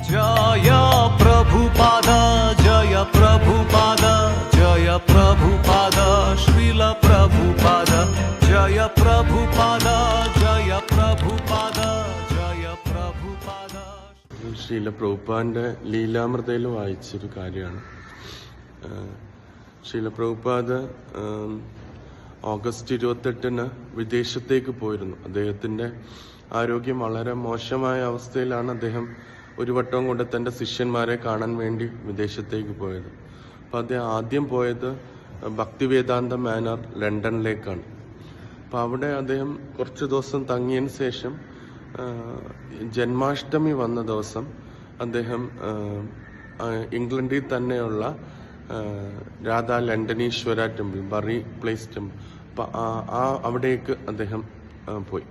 जय प्रभुपाद जय प्रभुपाद जय प्रभुपाद श्रील प्रभुपाद जय प्रभुपाद जय प्रभुपाद जय प्रभुपाद. ശ്രീല പ്രഭുപാദിന്റെ ലീലാമൃതയിൽ വായിച്ചൊരു കാര്യമാണ്. ശ്രീല പ്രഭുപാദ് ഓഗസ്റ്റ് 28-ന് വിദേശത്തേക്ക് പോയിരുന്നു. അദ്ദേഹത്തിന്റെ ആരോഗ്യം വളരെ മോശമായ അവസ്ഥയിലാണ്. അദ്ദേഹം ഒരു വട്ടവും കൊണ്ട് തന്റെ ശിഷ്യന്മാരെ കാണാൻ വേണ്ടി വിദേശത്തേക്ക് പോയത്. അപ്പം അദ്ദേഹം ആദ്യം പോയത് ഭക്തിവേദാന്ത മാനർ ലണ്ടനിലേക്കാണ്. അപ്പം അവിടെ അദ്ദേഹം കുറച്ച് ദിവസം തങ്ങിയതിന് ശേഷം ജന്മാഷ്ടമി വന്ന ദിവസം അദ്ദേഹം ഇംഗ്ലണ്ടിൽ തന്നെയുള്ള Radha Londonishwara temple, Bury Place temple, അപ്പം അവിടേക്ക് അദ്ദേഹം പോയി.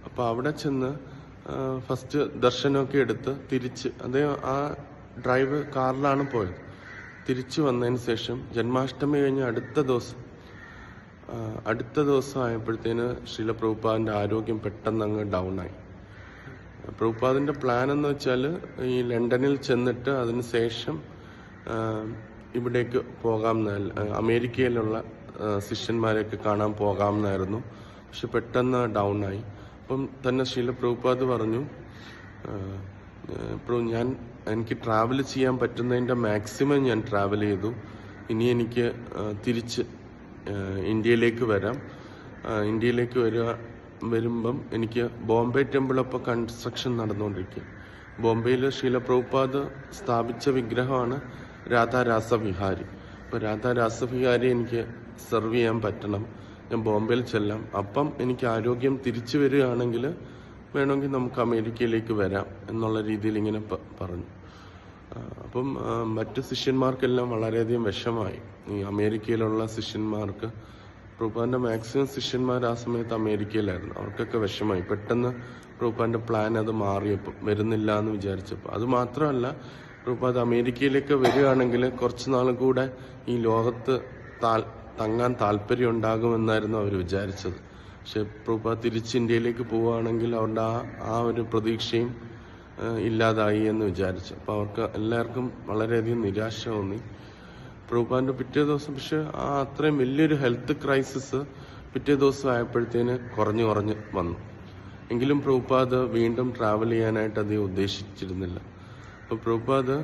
അപ്പം അവിടെ ചെന്ന് ഫസ്റ്റ് ദർശനമൊക്കെ എടുത്ത് തിരിച്ച് അദ്ദേഹം ആ ഡ്രൈവ് കാറിലാണ് പോയത്. തിരിച്ചു വന്നതിന് ശേഷം ജന്മാഷ്ടമി കഴിഞ്ഞ് അടുത്ത ദിവസം ആയപ്പോഴത്തേന് ശ്രീല പ്രഭുപാദിന്റെ ആരോഗ്യം പെട്ടെന്ന് അങ്ങ് ഡൗൺ ആയി. പ്രഭുപാദിന്റെ പ്ലാൻ എന്ന് വെച്ചാൽ ഈ ലണ്ടനിൽ ചെന്നിട്ട് അതിന് ശേഷം ഇവിടേക്ക് അമേരിക്കയിലുള്ള ശിഷ്യന്മാരെയൊക്കെ കാണാൻ പോകാമെന്നായിരുന്നു. പക്ഷെ പെട്ടെന്ന് ഡൗൺ ആയി. അപ്പം തന്നെ ശ്രീല പ്രഭുപാദ് പറഞ്ഞു, എനിക്ക് ട്രാവൽ ചെയ്യാൻ പറ്റുന്നതിൻ്റെ മാക്സിമം ഞാൻ ട്രാവൽ ചെയ്തു. ഇനി എനിക്ക് തിരിച്ച് ഇന്ത്യയിലേക്ക് വരാം. ഇന്ത്യയിലേക്ക് വരുമ്പം എനിക്ക് ബോംബെ ടെമ്പിളൊപ്പം കൺസ്ട്രക്ഷൻ നടന്നുകൊണ്ടിരിക്കുക. ബോംബെയിൽ ശ്രീല പ്രഭുപാദ് സ്ഥാപിച്ച വിഗ്രഹമാണ് രാധാ രാസവിഹാരി. അപ്പോൾ രാധാ രാസവിഹാരി എനിക്ക് സെർവ് ചെയ്യാൻ പറ്റണം. ഞാൻ ബോംബെയിൽ ചെല്ലാം. അപ്പം എനിക്ക് ആരോഗ്യം തിരിച്ചു വരികയാണെങ്കിൽ വേണമെങ്കിൽ നമുക്ക് അമേരിക്കയിലേക്ക് വരാം എന്നുള്ള രീതിയിൽ ഇങ്ങനെ പറഞ്ഞു. അപ്പം മറ്റു ശിഷ്യന്മാർക്കെല്ലാം വളരെയധികം വിഷമായി. ഈ അമേരിക്കയിലുള്ള ശിഷ്യന്മാർക്ക്, പ്രഭുപാദിന്റെ മാക്സിമം ശിഷ്യന്മാർ ആ സമയത്ത് അമേരിക്കയിലായിരുന്നു, അവർക്കൊക്കെ വിഷമായി. പെട്ടെന്ന് പ്രഭുപാദിന്റെ പ്ലാൻ അത് മാറിയപ്പോൾ, വരുന്നില്ല എന്ന് വിചാരിച്ചപ്പോൾ. അത് മാത്രമല്ല, പ്രഭുപാദ് അമേരിക്കയിലേക്ക് വരികയാണെങ്കിൽ കുറച്ച് നാൾ കൂടെ ഈ ലോകത്ത് തങ്ങാൻ താല്പര്യം ഉണ്ടാകുമെന്നായിരുന്നു അവർ വിചാരിച്ചത്. പക്ഷെ പ്രഭുപാദ് തിരിച്ച് ഇന്ത്യയിലേക്ക് പോവുകയാണെങ്കിൽ അവരുടെ ആ ഒരു പ്രതീക്ഷയും ഇല്ലാതായി എന്ന് വിചാരിച്ചു. അപ്പോൾ അവർക്ക് എല്ലാവർക്കും വളരെയധികം നിരാശ തോന്നി. പ്രഭുപാദിന്റെ പിറ്റേ ദിവസം പക്ഷെ അത്രയും വലിയൊരു ഹെൽത്ത് ക്രൈസിസ് പിറ്റേ ദിവസം ആയപ്പോഴത്തേന് കുറഞ്ഞു വന്നു. എങ്കിലും പ്രഭുപാദ് വീണ്ടും ട്രാവൽ ചെയ്യാനായിട്ട് അദ്ദേഹം ഉദ്ദേശിച്ചിരുന്നില്ല. അപ്പോൾ പ്രഭുപാദ്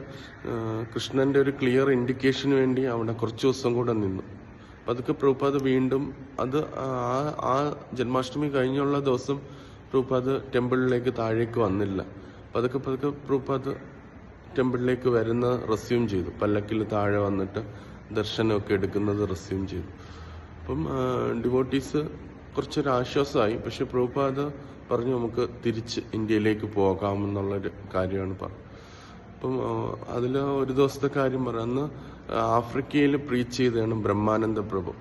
കൃഷ്ണന്റെ ഒരു ക്ലിയർ ഇൻഡിക്കേഷന് വേണ്ടി അവിടെ കുറച്ച് ദിവസം കൂടെ നിന്നു. അതൊക്കെ പ്രഭുപാദ് വീണ്ടും ആ ജന്മാഷ്ടമി കഴിഞ്ഞുള്ള ദിവസം പ്രഭുപാദ് ടെമ്പിളിലേക്ക് താഴേക്ക് വന്നില്ല. പതുക്കെ പ്രഭുപാദ് ടെമ്പിളിലേക്ക് വരുന്ന റെസ്യൂം ചെയ്തു. പല്ലക്കിൽ താഴെ വന്നിട്ട് ദർശനമൊക്കെ എടുക്കുന്നത് റെസ്യൂം ചെയ്തു. അപ്പം ഡിവോട്ടീസ് കുറച്ചൊരു ആശ്വാസമായി. പക്ഷെ പ്രഭുപാദ് പറഞ്ഞു, നമുക്ക് തിരിച്ച് ഇന്ത്യയിലേക്ക് പോകാമെന്നുള്ളൊരു കാര്യമാണ് പറഞ്ഞത്. അപ്പം അതിൽ ഒരു ദിവസത്തെ കാര്യം പറയാം. അന്ന് ആഫ്രിക്കയിൽ പ്രീച്ച് ചെയ്തതാണ് ബ്രഹ്മാനന്ദ പ്രഭു.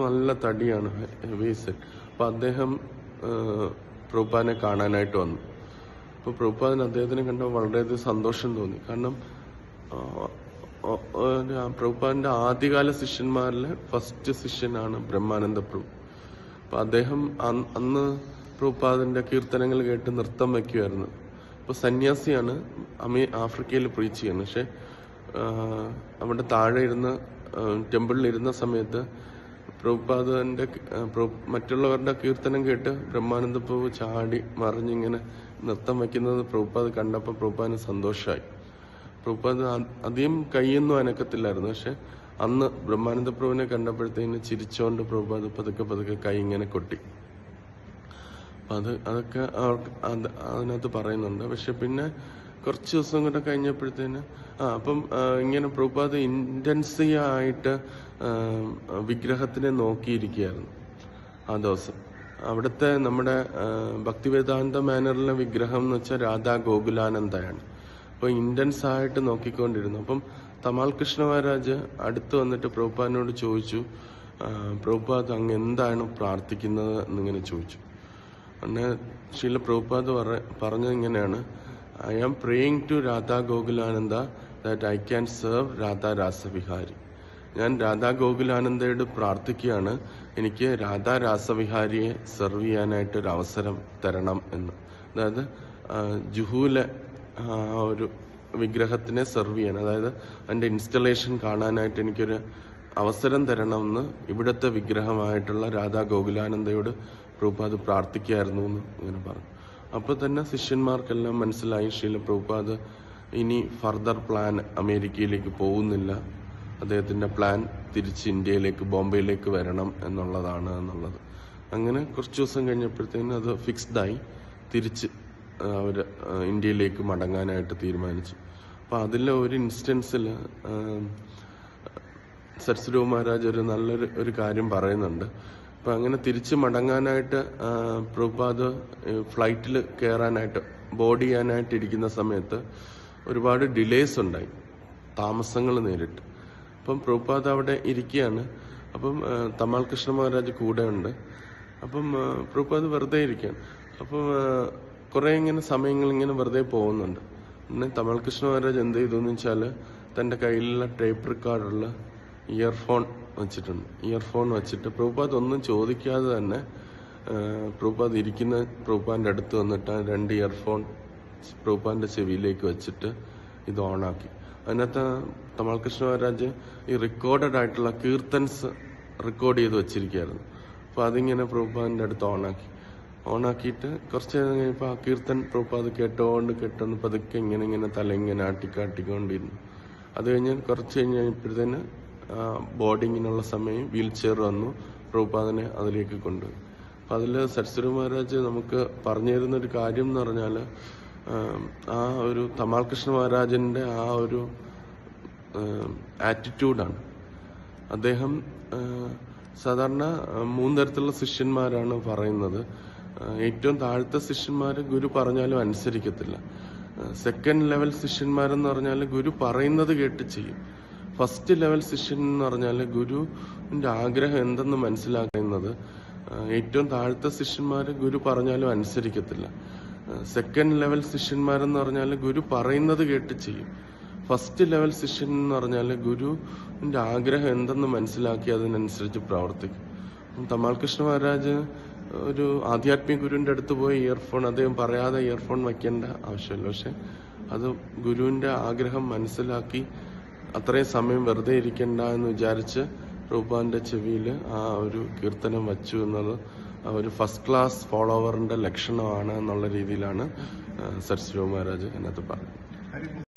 നല്ല തടിയാണ്, ഹെവി സെറ്റ്. അപ്പം അദ്ദേഹം പ്രഭുപാദിനെ കാണാനായിട്ട് വന്നു. അപ്പോൾ പ്രഭുപാദിന് അദ്ദേഹത്തിനെ കണ്ടപ്പോൾ വളരെയധികം സന്തോഷം തോന്നി. കാരണം പ്രഭുപാദിന്റെ ആദ്യകാല ശിഷ്യന്മാരിലെ ഫസ്റ്റ് ശിഷ്യനാണ് ബ്രഹ്മാനന്ദ പ്രഭു. അപ്പം അദ്ദേഹം അന്ന് പ്രഭുപാദിന്റെ കീർത്തനങ്ങൾ കേട്ട് നൃത്തം വയ്ക്കുമായിരുന്നു. അപ്പോൾ സന്യാസിയാണ്, ആഫ്രിക്കയിൽ പ്രീച്ച് ചെയ്യുന്നത്. പക്ഷെ അവിടെ താഴെ ടെമ്പിളിൽ ഇരുന്ന സമയത്ത് പ്രഭുപാദിന്റെ മറ്റുള്ളവരുടെ കീർത്തനം കേട്ട് ബ്രഹ്മാനന്ദ പ്രഭു ചാടി മറിഞ്ഞിങ്ങനെ നൃത്തം വയ്ക്കുന്നത് പ്രഭുപാദ് കണ്ടപ്പോൾ പ്രഭുപാദിന് സന്തോഷമായി. പ്രഭുപാദ് അധികം കൈയൊന്നും അനക്കത്തില്ലായിരുന്നു. പക്ഷെ അന്ന് ബ്രഹ്മാനന്ദ പ്രഭുവിനെ കണ്ടപ്പോഴത്തേന് ചിരിച്ചോണ്ട് പ്രഭുപാദ് പതുക്കെ കൈ ഇങ്ങനെ കൊട്ടി. അതൊക്കെ അതിനകത്ത് പറയുന്നുണ്ട്. പക്ഷെ പിന്നെ കുറച്ച് ദിവസം കൂടെ കഴിഞ്ഞപ്പോഴത്തേന് അപ്പം ഇങ്ങനെ പ്രഭുപാദ് ഇന്റൻസീവ് ആയിട്ട് വിഗ്രഹത്തിനെ നോക്കിയിരിക്കുകയായിരുന്നു ആ ദിവസം. അവിടുത്തെ നമ്മുടെ ഭക്തിവേദാന്ത മാനറിലെ വിഗ്രഹം എന്ന് വെച്ചാൽ രാധാ ഗോകുലാനന്ദയാണ്. അപ്പോൾ ഇന്റൻസ് ആയിട്ട് നോക്കിക്കൊണ്ടിരുന്നു. അപ്പം തമാൽ കൃഷ്ണ മഹാരാജ് അടുത്ത് വന്നിട്ട് പ്രഭുപാദിനോട് ചോദിച്ചു, പ്രഭുപാദ് അങ്ങ് എന്താണ് പ്രാർത്ഥിക്കുന്നത് എന്നിങ്ങനെ ചോദിച്ചു. അങ്ങനെ ശ്രീല പ്രഭുപാദ് പറഞ്ഞത് ഇങ്ങനെയാണ്, I am praying to Radha Gokulananda that I can serve Radha Rasavihari. ഞാൻ രാധാ ഗോകുലാനന്ദയോട് പ്രാർത്ഥിക്കുകയാണ്, എനിക്ക് രാധാ രാസവിഹാരിയെ സെർവ് ചെയ്യാനായിട്ടൊരു അവസരം തരണം എന്ന്. അതായത് ജുഹുവിലെ ആ ഒരു വിഗ്രഹത്തിനെ സെർവ് ചെയ്യാൻ, അതായത് അതിൻ്റെ ഇൻസ്റ്റലേഷൻ കാണാനായിട്ട് എനിക്കൊരു അവസരം തരണമെന്ന് ഇവിടുത്തെ വിഗ്രഹമായിട്ടുള്ള രാധാ ഗോകുലാനന്ദയോട് പ്രഭുപാദ് പ്രാർത്ഥിക്കുകയായിരുന്നു എന്ന് ഇങ്ങനെ പറഞ്ഞു. അപ്പോൾ തന്നെ ശിഷ്യന്മാർക്കെല്ലാം മനസ്സിലായി ശ്രീല പ്രഭുപാദ് ഇനി ഫർദർ പ്ലാൻ അമേരിക്കയിലേക്ക് പോകുന്നില്ല, അദ്ദേഹത്തിൻ്റെ പ്ലാൻ തിരിച്ച് ഇന്ത്യയിലേക്ക് ബോംബെയിലേക്ക് വരണം എന്നുള്ളത്. അങ്ങനെ കുറച്ച് ദിവസം കഴിഞ്ഞപ്പോഴത്തേനും അത് ഫിക്സ്ഡായി, തിരിച്ച് അവർ ഇന്ത്യയിലേക്ക് മടങ്ങാനായിട്ട് തീരുമാനിച്ചു. അപ്പോൾ അതിലെ ഒരു ഇൻസ്റ്റൻസിൽ സരസ്വതി മഹാരാജ് ഒരു നല്ലൊരു കാര്യം പറയുന്നുണ്ട്. അപ്പം അങ്ങനെ തിരിച്ച് മടങ്ങാനായിട്ട് പ്രഭുപാദ് ഫ്ലൈറ്റിൽ കയറാനായിട്ട് ബോർഡ് ചെയ്യാനായിട്ട് ഇരിക്കുന്ന സമയത്ത് ഒരുപാട് ഡിലേസ് ഉണ്ടായി, താമസങ്ങൾ നേരിട്ട്. അപ്പം പ്രഭുപാദ് അവിടെ ഇരിക്കുകയാണ്. അപ്പം തമാൽ കൃഷ്ണ മഹാരാജ് കൂടെ ഉണ്ട്. അപ്പം പ്രഭുപാദ് വെറുതെ ഇരിക്കുകയാണ്. അപ്പം കുറേ ഇങ്ങനെ സമയങ്ങൾ ഇങ്ങനെ വെറുതെ പോകുന്നുണ്ട്. പിന്നെ തമാൽ കൃഷ്ണ മഹാരാജ് എന്ത് ചെയ്തു എന്ന് വെച്ചാൽ തൻ്റെ കയ്യിലുള്ള ടേപ്പ് റെക്കോർഡറിൽ ഇയർഫോൺ വെച്ചിട്ടുണ്ട്. ഇയർഫോൺ വെച്ചിട്ട് പ്രഭുപാദ് ഒന്നും ചോദിക്കാതെ തന്നെ പ്രഭുപാദ് ഇരിക്കുന്ന പ്രഭുപാദിൻ്റെ അടുത്ത് വന്നിട്ട് 2 ഇയർഫോൺ പ്രഭുപാദിൻ്റെ ചെവിയിലേക്ക് വെച്ചിട്ട് ഇത് ഓണാക്കി. അതിനകത്ത് തമാൽ കൃഷ്ണ മഹാരാജ് ഈ റെക്കോർഡഡ് ആയിട്ടുള്ള കീർത്തൻസ് റെക്കോർഡ് ചെയ്ത് വെച്ചിരിക്കുകയായിരുന്നു. അപ്പോൾ അതിങ്ങനെ പ്രഭുപാദിൻ്റെ അടുത്ത് ഓണാക്കിയിട്ട് കുറച്ച് നേരം കഴിഞ്ഞപ്പോൾ ആ കീർത്തൻ പ്രഭുപാദ് കേട്ടോണ്ട് പതുക്കെ ഇങ്ങനെ തല ഇങ്ങനെ ആട്ടിക്കൊണ്ടിരുന്നു. അത് കഴിഞ്ഞ് കുറച്ച് കഴിഞ്ഞപ്പോഴത്തേന് ബോർഡിങ്ങിനുള്ള സമയം വീൽ ചെയർ വന്നു, പ്രഭുപാദിനെ അതിലേക്ക് കൊണ്ടുപോയി. അപ്പം അതിൽ സരസ്വതി മഹാരാജ് നമുക്ക് പറഞ്ഞു തരുന്നൊരു കാര്യം എന്ന് പറഞ്ഞാൽ ആ ഒരു തമാൽ കൃഷ്ണ മഹാരാജൻ്റെ ആ ഒരു ആറ്റിറ്റ്യൂഡാണ്. അദ്ദേഹം സാധാരണ 3 തരത്തിലുള്ള ശിഷ്യന്മാരാണ് പറയുന്നത്. ഏറ്റവും താഴത്തെ ശിഷ്യന്മാർ ഗുരു പറഞ്ഞാലും അനുസരിക്കത്തില്ല. സെക്കൻഡ് ലെവൽ ശിഷ്യന്മാരെന്ന് പറഞ്ഞാൽ ഗുരു പറയുന്നത് കേട്ട് ചെയ്യും. ഫസ്റ്റ് ലെവൽ ശിഷ്യൻ എന്ന് പറഞ്ഞാൽ ഗുരുവിൻ്റെ ആഗ്രഹം എന്തെന്ന് മനസ്സിലാക്കുന്നത്. ഏറ്റവും താഴത്തെ ശിഷ്യന്മാർ ഗുരു പറഞ്ഞാലും അനുസരിക്കത്തില്ല. സെക്കൻഡ് ലെവൽ ശിഷ്യന്മാരെന്ന് പറഞ്ഞാൽ ഗുരു പറയുന്നത് കേട്ട് ചെയ്യും. ഫസ്റ്റ് ലെവൽ ശിഷ്യൻ എന്ന് പറഞ്ഞാൽ ഗുരുവിൻ്റെ ആഗ്രഹം എന്തെന്ന് മനസ്സിലാക്കി അതിനനുസരിച്ച് പ്രവർത്തിക്കും. തമാൽ കൃഷ്ണ മഹാരാജ് ഒരു ആധ്യാത്മിക ഗുരുവിൻ്റെ അടുത്ത് പോയി ഇയർഫോൺ അദ്ദേഹം പറയാതെ ഇയർഫോൺ വയ്ക്കേണ്ട ആവശ്യമില്ല. പക്ഷെ അത് ഗുരുവിൻ്റെ ആഗ്രഹം മനസ്സിലാക്കി അത്രയും സമയം വെറുതെ ഇരിക്കണ്ട എന്ന് വിചാരിച്ച് പ്രഭുപാദിൻ്റെ ചെവിയിൽ ആ ഒരു കീർത്തനം വച്ചു എന്നത് ഒരു ഫസ്റ്റ് ക്ലാസ് ഫോളോവറിൻ്റെ ലക്ഷണമാണ് എന്നുള്ള രീതിയിലാണ് സരസ്വതി മഹാരാജ് അതിനകത്ത് പറഞ്ഞത്.